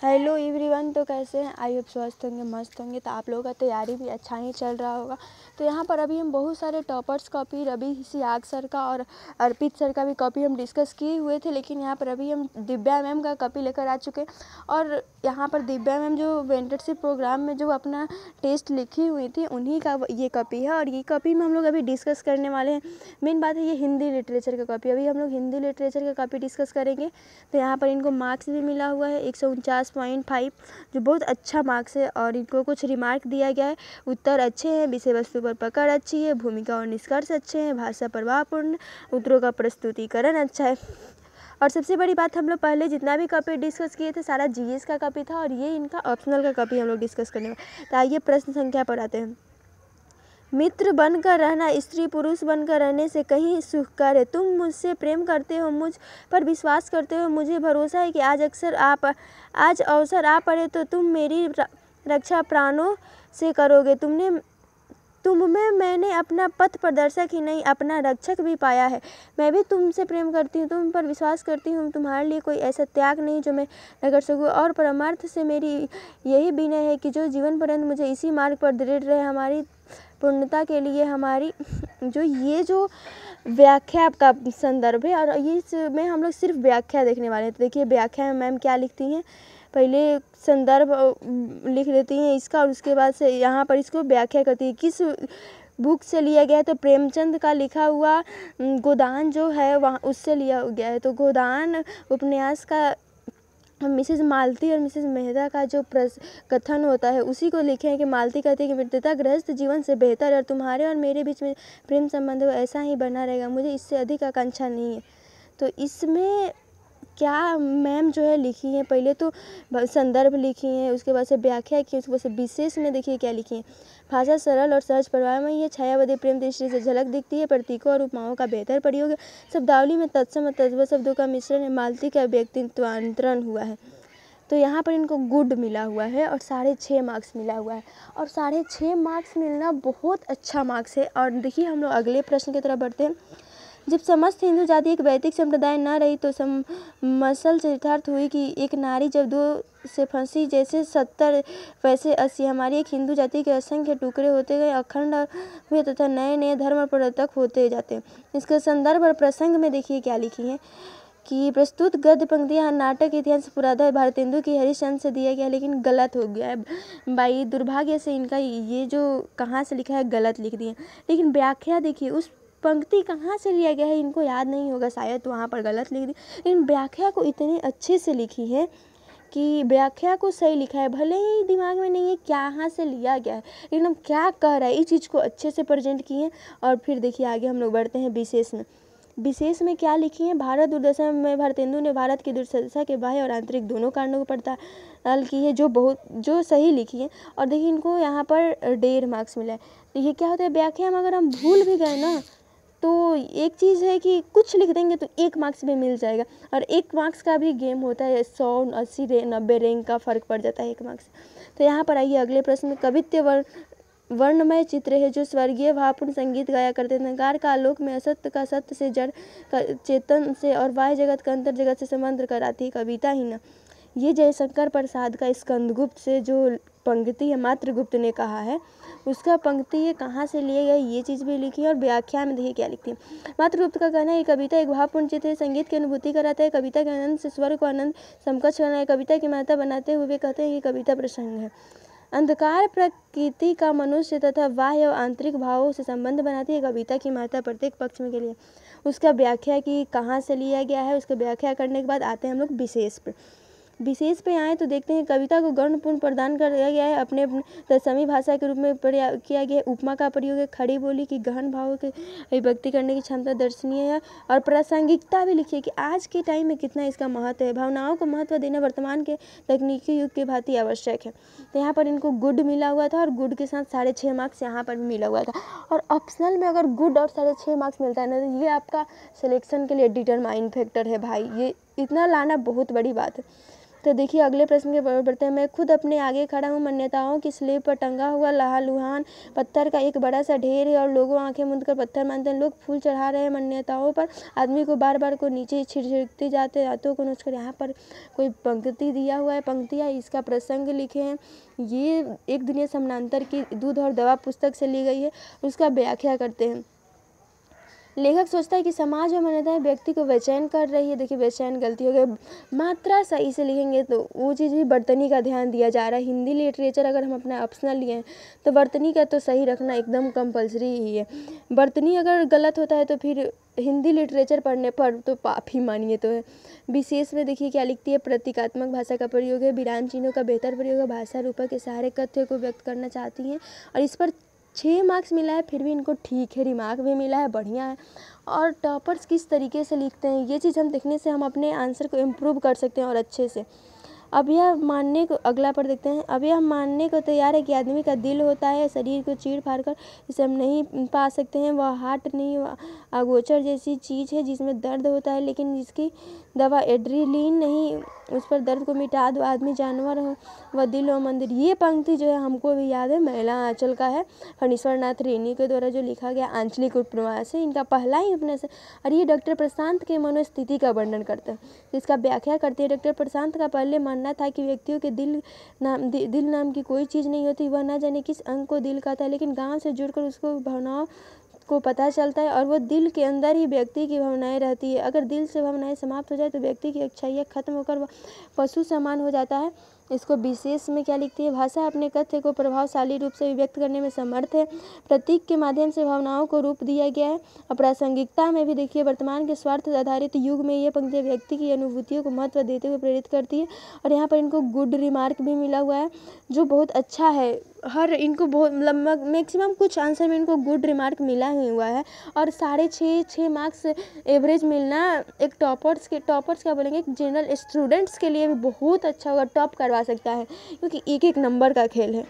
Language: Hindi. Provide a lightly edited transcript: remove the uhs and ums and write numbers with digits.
Hello everyone. तो कैसे हैं? आई होप स्वस्थ होंगे, मस्त होंगे। तो आप लोगों का तैयारी भी अच्छा ही चल रहा होगा। तो यहाँ पर अभी हम बहुत सारे toppers copy Ravi Siyag sir का और अर्पित सर का भी कॉपी हम डिस्कस किए हुए थे, लेकिन यहाँ पर अभी हम दिव्या मैम का कॉपी लेकर आ चुके हैं। और यहाँ पर दिव्या मैम जो मेंटरशिप प्रोग्राम में जो अपना टेस्ट लिखी हुई थी उन्हीं का ये कॉपी है, और ये कॉपी में हम लोग अभी डिस्कस करने वाले हैं। मेन बात है ये हिंदी लिटरेचर का कॉपी, अभी हम लोग हिंदी लिटरेचर का कॉपी डिस्कस करेंगे। तो यहाँ पर इनको मार्क्स भी मिला हुआ है 149.5, जो बहुत अच्छा मार्क्स है। और इनको कुछ रिमार्क दिया गया है। उत्तर अच्छे हैं, विषय वस्तु पर पकड़ अच्छी है, भूमिका और निष्कर्ष अच्छे हैं, भाषा प्रभावपूर्ण, उत्तरों का प्रस्तुतिकरण अच्छा है। और सबसे बड़ी बात, हम लोग पहले जितना भी कॉपी डिस्कस किए थे सारा जीएस का कॉपी था, और ये इनका ऑप्शनल का कॉपी हम लोग डिस्कस करने वाले। तो आइए प्रश्न संख्या पर आते हैं। मित्र बनकर रहना स्त्री पुरुष बनकर रहने से कहीं सुखकर है। तुम मुझसे प्रेम करते हो, मुझ पर विश्वास करते हो। मुझे भरोसा है कि आज अवसर आ पड़े तो तुम मेरी रक्षा प्राणों से करोगे। तुममें मैंने अपना पथ प्रदर्शक ही नहीं अपना रक्षक भी पाया है। मैं भी तुमसे प्रेम करती हूँ, तुम पर विश्वास करती हूँ। तुम्हारे लिए कोई ऐसा त्याग नहीं जो मैं न कर सकूँ। और परमार्थ से मेरी यही विनय है कि जो जीवन पर्यंत मुझे इसी मार्ग पर दृढ़ रहे। हमारी पूर्णता के लिए हमारी जो व्याख्या का संदर्भ है, और इसमें हम लोग सिर्फ व्याख्या देखने वाले हैं। तो देखिए व्याख्या में मैम क्या लिखती हैं, पहले संदर्भ लिख लेती हैं इसका, और उसके बाद से यहाँ पर इसको व्याख्या करती है किस बुक से लिया गया है। तो प्रेमचंद का लिखा हुआ गोदान जो है वहाँ उससे लिया गया है। तो गोदान उपन्यास का मिसेस मालती और मिसेस मेहता का जो कथन होता है उसी को लिखे हैं कि मालती कहती है कि मित्रता गृहस्थ जीवन से बेहतर है, और तुम्हारे और मेरे बीच में प्रेम संबंध ऐसा ही बना रहेगा। मुझे इससे अधिक आकांक्षा नहीं है। तो इसमें क्या मैम जो है लिखी हैं, पहले तो संदर्भ लिखी हैं, उसके बाद से व्याख्या की, उसके बाद से विशेष में देखिए क्या लिखी है। भाषा सरल और सहज प्रभाव में ये छायावादी प्रेम दृष्टि से झलक दिखती है। प्रतीकों और उपमाओं का बेहतर प्रयोग है। शब्दावली में तत्सम और तद्भव शब्दों का मिश्रण है। मालती का व्यक्तित्वांतरण हुआ है। तो यहाँ पर इनको गुड मिला हुआ है और 6.5 मार्क्स मिला हुआ है, और 6.5 मार्क्स मिलना बहुत अच्छा मार्क्स है। और देखिए हम लोग अगले प्रश्न की तरफ बढ़ते हैं। जब समस्त हिंदू जाति एक वैदिक संप्रदाय न रही तो मसल चरितार्थ हुई कि एक नारी जब दो से फंसी, जैसे 70 वैसे 80 हमारी एक हिंदू जाति के असंख्य टुकड़े होते गए, अखंड हुए तथा नए नए धर्म प्रवर्तक होते जाते हैं। इसके संदर्भ और प्रसंग में देखिए क्या लिखी है कि प्रस्तुत गद्य पंक्तियां नाटक इतिहास पुराधा भारतेंदु की हरिश्चंद्र से दिया गया, लेकिन गलत हो गया है भाई। दुर्भाग्य से इनका ये जो कहाँ से लिखा है गलत लिख दिए। लेकिन व्याख्या देखिए उस पंक्ति कहाँ से लिया गया है इनको याद नहीं होगा शायद, तो वहाँ पर गलत लिख दी। लेकिन व्याख्या को इतने अच्छे से लिखी है कि व्याख्या को सही लिखा है। भले ही दिमाग में नहीं है कहाँ से लिया गया है, लेकिन हम क्या कह रहा है इस चीज़ को अच्छे से प्रेजेंट किए हैं। और फिर देखिए आगे हम लोग बढ़ते हैं विशेष में। विशेष में क्या लिखी है, भारत दुर्दशा में भारतेंदु ने भारत की दुर्दशा के बाह्य और आंतरिक दोनों कारणों को पड़ताल की है, जो सही लिखी है। और देखिए इनको यहाँ पर 1.5 मार्क्स मिला है। तो ये क्या होता है, व्याख्या में अगर हम भूल भी गए ना तो एक चीज़ है कि कुछ लिख देंगे तो 1 मार्क्स भी मिल जाएगा। और 1 मार्क्स का भी गेम होता है, 100 80 90 रैंक का फ़र्क पड़ जाता है 1 मार्क्स। तो यहाँ पर आइए अगले प्रश्न में। कवित्य वर्णमय चित्र है जो स्वर्गीय भावपूर्ण संगीत गाया करते थे। नगार का आलोक में असत्य का सत्य से, जड़ का चेतन से और बाह्य जगत का अंतर जगत से संबंध कराती है कविता ही न। ये जयशंकर प्रसाद का स्कंदगुप्त से जो पंक्ति है मात्रगुप्त ने कहा है उसका पंक्ति ये कहाँ से लिए गए ये चीज़ भी लिखी है। और व्याख्या में देखिए क्या लिखती है। मात्रगुप्त का कहना है कविता एक भावपूर्ण चित्र है, संगीत की अनुभूति कराता है, कविता के आनंद से स्वर को आनंद समकक्ष करना है। कविता की महत्ता बनाते हुए कहते हैं कि कविता प्रसंग है। अंधकार प्रकृति का मनुष्य तथा बाह्य और आंतरिक भावों से संबंध बनाती है। कविता की महत्ता प्रत्येक पक्ष में के लिए उसका व्याख्या की कहाँ से लिया गया है, उसका व्याख्या करने के बाद आते हैं हम लोग विशेष पे। विशेष पे आए तो देखते हैं कविता को गणपूर्ण प्रदान कर दिया गया है। अपने तत्समी भाषा के रूप में किया गया है। उपमा का प्रयोग है। खड़ी बोली की गहन भावों के अभिव्यक्ति करने की क्षमता दर्शनीय है। और प्रासंगिकता भी लिखी है कि आज के टाइम में कितना इसका महत्व है। भावनाओं को महत्व देना वर्तमान के तकनीकी युग के भांति आवश्यक है। तो यहाँ पर इनको गुड मिला हुआ था, और गुड के साथ 6.5 मार्क्स यहाँ पर भी मिला हुआ था। और ऑप्शनल में अगर गुड और 6.5 मार्क्स मिलता है ना तो ये आपका सिलेक्शन के लिए डिटरमाइन फैक्टर है भाई। ये इतना लाना बहुत बड़ी बात है। तो देखिए अगले प्रश्न के बढ़ते हैं। मैं खुद अपने आगे खड़ा हूँ, मान्यताओं की स्लेब पर टंगा हुआ लहलुहान पत्थर का एक बड़ा सा ढेर है और लोगों आंखें मूंद कर पत्थर मानते हैं। लोग फूल चढ़ा रहे हैं मान्यताओं पर, आदमी को बार बार को नीचे छिड़कते जाते, हाथों को नोचकर। यहाँ पर कोई पंक्ति दिया हुआ है, पंक्तियाँ इसका प्रसंग लिखे हैं। ये एक दुनिया समानांतर की दूध और दवा पुस्तक से ली गई है, उसका व्याख्या करते हैं। लेखक सोचता है कि समाज और मान्यताएं व्यक्ति को बेचैन कर रही है। देखिए बेचैन गलती हो गई, मात्रा सही से लिखेंगे तो वो चीज़ भी बर्तनी का ध्यान दिया जा रहा है। हिंदी लिटरेचर अगर हम अपना ऑप्शनल लिए हैं तो बर्तनी का तो सही रखना एकदम कंपलसरी ही है। बर्तनी अगर गलत होता है तो फिर हिंदी लिटरेचर पढ़ने पर तो पाप ही मानिए तो है। विशेष में देखिए क्या लिखती है, प्रतीकात्मक भाषा का प्रयोग है, विराम चिन्हों का बेहतर प्रयोग है, भाषा रूपक के सहारे कथ्य को व्यक्त करना चाहती हैं। और इस पर 6 मार्क्स मिला है, फिर भी इनको ठीक है, रिमार्क भी मिला है, बढ़िया है। और टॉपर्स किस तरीके से लिखते हैं ये चीज़ हम देखने से हम अपने आंसर को इम्प्रूव कर सकते हैं और अच्छे से। अब यह मानने को, अगला पर देखते हैं। अब यह मानने को तैयार है कि आदमी का दिल होता है, शरीर को चीर फाड़ कर जिसे हम नहीं पा सकते हैं। वह हार्ट नहीं, वह अगोचर जैसी चीज़ है जिसमें दर्द होता है, लेकिन जिसकी दवा एड्रेनलिन नहीं, उस पर दर्द को मिटा दो। आदमी जानवर हो, वह दिल और मंदिर। ये पंक्ति जो है हमको भी याद है, महिला आंचल का है, फणीश्वर नाथ रेनी के द्वारा जो लिखा गया आंचलिक उपन्यास है, इनका पहला ही उपन्यास है। और ये डॉक्टर प्रशांत के मनोस्थिति का वर्णन करता है, इसका व्याख्या करते हैं। डॉक्टर प्रशांत का पहले मानना था कि व्यक्तियों के दिल नाम की कोई चीज़ नहीं होती, वह न जाने किस अंग को दिल कहता है, लेकिन गांव से जुड़कर उसको भावनाओं को पता चलता है और वो दिल के अंदर ही व्यक्ति की भावनाएं रहती है। अगर दिल से भावनाएं समाप्त हो जाए तो व्यक्ति की अच्छाइयाँ खत्म होकर वह पशु समान हो जाता है। इसको विशेष में क्या लिखती है, भाषा अपने कथ्य को प्रभावशाली रूप से व्यक्त करने में समर्थ है। प्रतीक के माध्यम से भावनाओं को रूप दिया गया है। और प्रासंगिकता में भी देखिए, वर्तमान के स्वार्थ आधारित युग में ये पंक्तियाँ व्यक्ति की अनुभूतियों को महत्व देते हुए प्रेरित करती है। और यहाँ पर इनको गुड रिमार्क भी मिला हुआ है, जो बहुत अच्छा है। हर इनको बहुत लगभग मैक्सिमम कुछ आंसर में इनको गुड रिमार्क मिला ही हुआ है। और 6.5 मार्क्स एवरेज मिलना एक टॉपर्स क्या बोलेंगे, एक जनरल स्टूडेंट्स के लिए भी बहुत अच्छा होगा, टॉप करवा सकता है, क्योंकि एक एक नंबर का खेल है।